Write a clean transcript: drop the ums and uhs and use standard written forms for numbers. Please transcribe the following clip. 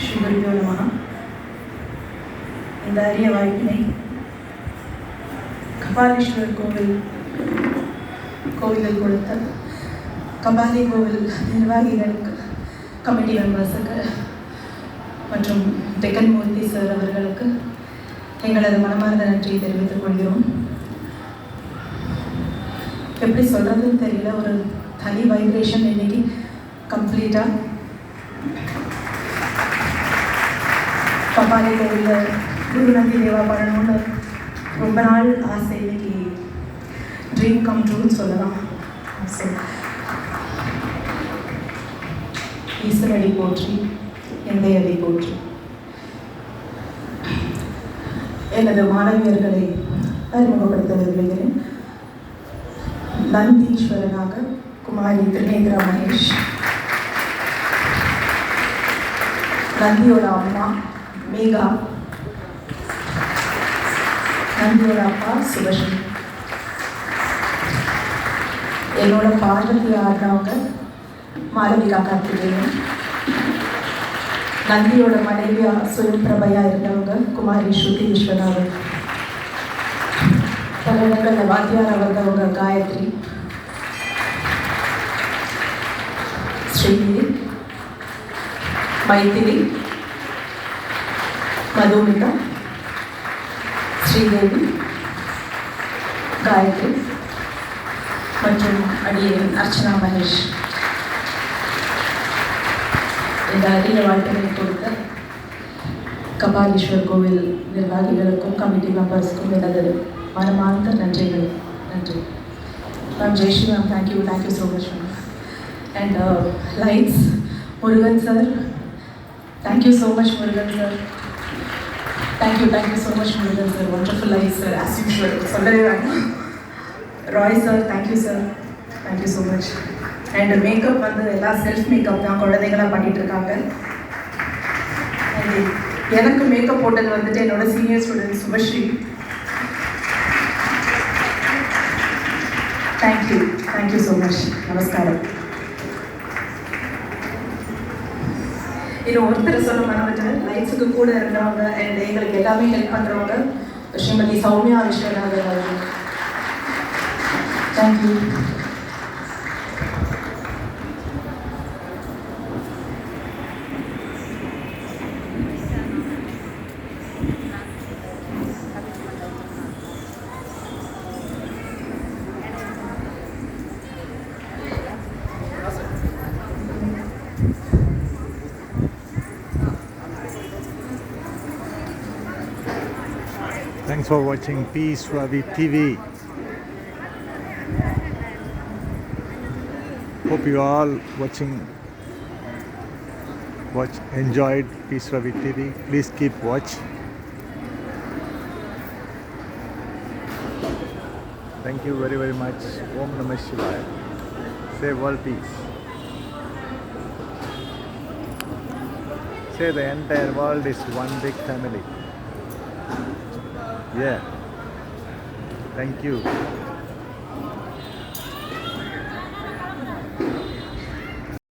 ஸ்ரீகுருபியோ நமஹ. இந்த அரிய வாய்ப்பினை கபாலீஸ்வரர் கோவிலில் கொடுத்த கபாலி கோவில் நிர்வாகிகளுக்கு, கமிட்டி மெம்பர்ஸுக்கு மற்றும் டெக்கன் மூர்த்தி சார் அவர்களுக்கு எங்களது மனமார்ந்த நன்றியை தெரிவித்துக் கொள்கிறோம். எப்படி சொல்கிறதுன்னு தெரியல, ஒரு தனி வைப்ரேஷன் இன்னைக்கு கம்ப்ளீட்டாக கபாலி கோவிலில் குரு நந்தி தேவா பண்ணணும்னு ரொம்ப நாள் ஆசை, இன்னைக்கு ட்ரீம் கம் ட்ரூன்னு சொல்லலாம். ஸோ ஈஸ்வரடி போற்றி, எந்தையடி போற்றி. எனது மாணவியர்களை அறிமுகப்படுத்த விரும்புகிறேன். நந்தீஸ்வரனாக குமாரி திரிநேத்ரா மகேஷ், நந்தியோட அம்மா மேகா, நந்தியோட அப்பா சுபஸ்ரீ, என்னோட பார்வதி ஆடுறவங்க மாலவிகா கார்த்திகேயன், நந்தியோட மனைவியா சுயம் பிரபையா இருந்தவங்க குமாரி ஸ்ருதி விஸ்வநாதன், பல இடங்களில் வாத்தியார் வந்தவங்க காயத்ரி, ஸ்ரீநிதி, மைத்திரி, மதுமிதா, ஸ்ரீதேவி, காயத்ரி மற்றும் அடியேன் அர்ச்சனா மகேஷ். இந்த அரிய வாழ்க்கையை கொடுத்த கபாலீஸ்வர் கோவில் நிர்வாகிகளுக்கும் கமிட்டி மெம்பர்ஸுக்கும் எனது மனமார்ந்த நன்றிகள். நன்றி ma'am. Jayashree ma'am, thank you so much ma'am. And lights Murugan sir, thank you so much Murugan sir. Thank you so much Murugan sir. Wonderful lights sir, as usual, சொல்லவே வேண்டாம். Roy sir, thank you sir, thank you so much. And makeup வந்து எல்லாம் self makeup தான் குழந்தைங்களாம் பண்ணிகிட்டு இருக்காங்க. And எனக்கு makeup போட்டது வந்துட்டு என்னோட senior student Subhashree. Thank you so much. நமஸ்காரம். இது ஒருத்தர் சொல்ல மறந்துட்டேன், லைட்ஸுக்கு கூட இருந்தவங்க அண்ட் எங்களுக்கு எல்லாமே ஹெல்ப் பண்ணுறவங்க ஸ்ரீமதி சௌமியா விஸ்வநாதன் அவர்கள். Thank you. Thanks for watching Peace Ravi TV. Hope you all enjoyed Peace Ravi TV. Please keep watch. Thank you very much. Om Namah Shivaya. Say world peace. Say the entire world is one big family. Yeah. Thank you.